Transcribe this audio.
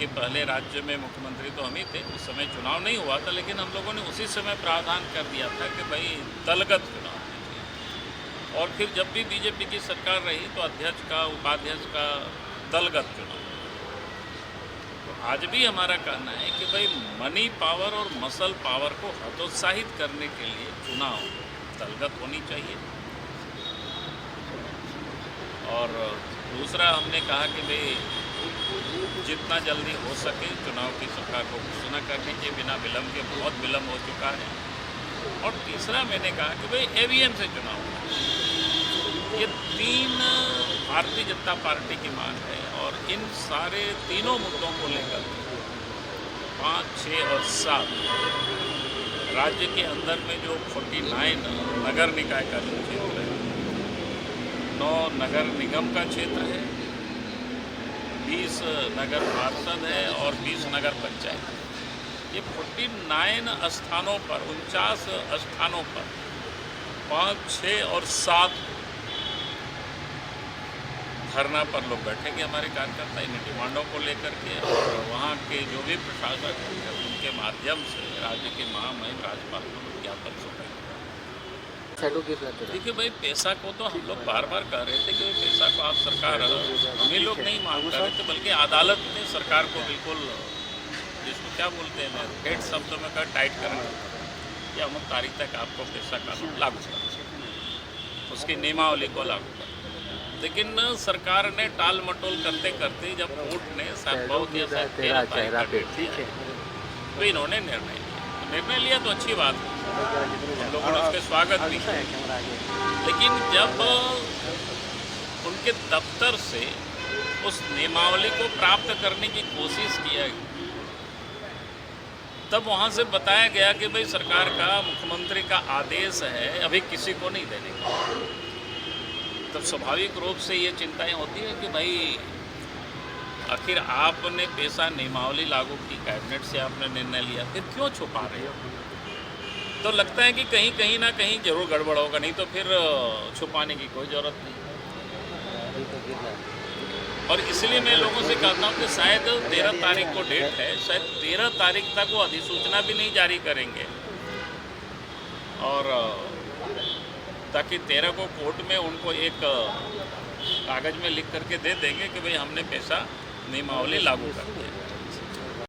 क्योंकि पहले राज्य में मुख्यमंत्री तो हम ही थे, उस समय चुनाव नहीं हुआ था, लेकिन हम लोगों ने उसी समय प्रावधान कर दिया था कि भाई दलगत चुनाव होने चाहिए। और फिर जब भी बीजेपी की सरकार रही तो अध्यक्ष का, उपाध्यक्ष का दलगत चुनाव। तो आज भी हमारा कहना है कि भाई मनी पावर और मसल पावर को हतोत्साहित करने के लिए चुनाव दलगत होनी चाहिए। और दूसरा हमने कहा कि भाई जितना जल्दी हो सके चुनाव की सरकार को घोषणा करनी चाहिए बिना विलम्ब के, बहुत विलम्ब हो चुका है। और तीसरा मैंने कहा कि भाई ईवीएम से चुनाव होना चाहिए। ये तीन भारतीय जनता पार्टी की मांग है और इन सारे तीनों मुद्दों को लेकर 5, 6 और 7 राज्य के अंदर में जो 49 नगर निकाय का जो क्षेत्र है, 9 नगर निगम का क्षेत्र है, 20 नगर पार्षद है और 20 नगर पंचायत। ये 49 स्थानों पर, 49 स्थानों पर 5, 6 और 7 धरना पर लोग बैठेंगे हमारे कार्यकर्ता इन डिमांडों को लेकर के। और वहाँ के जो भी प्रशासक हैं उनके माध्यम से राज्य के महामहिम राज्यपाल को ज्ञापन सौंपेंगे। देखिए भाई, पैसा को तो हम लोग बार बार कह रहे थे कि पैसा को आप सरकार, हम ही लोग नहीं मांग कर रहे थे, बल्कि अदालत ने सरकार को बिल्कुल, जिसको क्या बोलते हैं, हेड शब्दों में कहा टाइट करना या अमुक तारीख तक आपको पैसा कानून लागू कर, उसकी नियमावली को लागू कर। लेकिन सरकार ने टाल मटोल करते करते जब कोर्ट ने बहुत ही 13 तारीख का डेट दिया तो इन्होंने निर्णय लिया तो अच्छी बात है, हम लोगों ने उसके स्वागत भी किया। लेकिन जब उनके दफ्तर से उस नियमावली को प्राप्त करने की कोशिश किया तब वहाँ से बताया गया कि भाई सरकार का, मुख्यमंत्री का आदेश है, अभी किसी को नहीं देने का। तब स्वाभाविक रूप से ये चिंताएं होती है कि भाई आखिर आपने पैसा नियमावली लागू की, कैबिनेट से आपने निर्णय लिया, फिर क्यों छुपा रहे हो? तो लगता है कि कहीं ना कहीं जरूर गड़बड़ होगा, नहीं तो फिर छुपाने की कोई ज़रूरत नहीं। और इसलिए मैं लोगों से कहता हूँ कि शायद 13 तारीख को डेट है, शायद 13 तारीख तक वो अधिसूचना भी नहीं जारी करेंगे, और ताकि 13 को कोर्ट में उनको एक कागज़ में लिख करके दे देंगे कि भाई हमने पैसा नियमावली लागू कर दिया।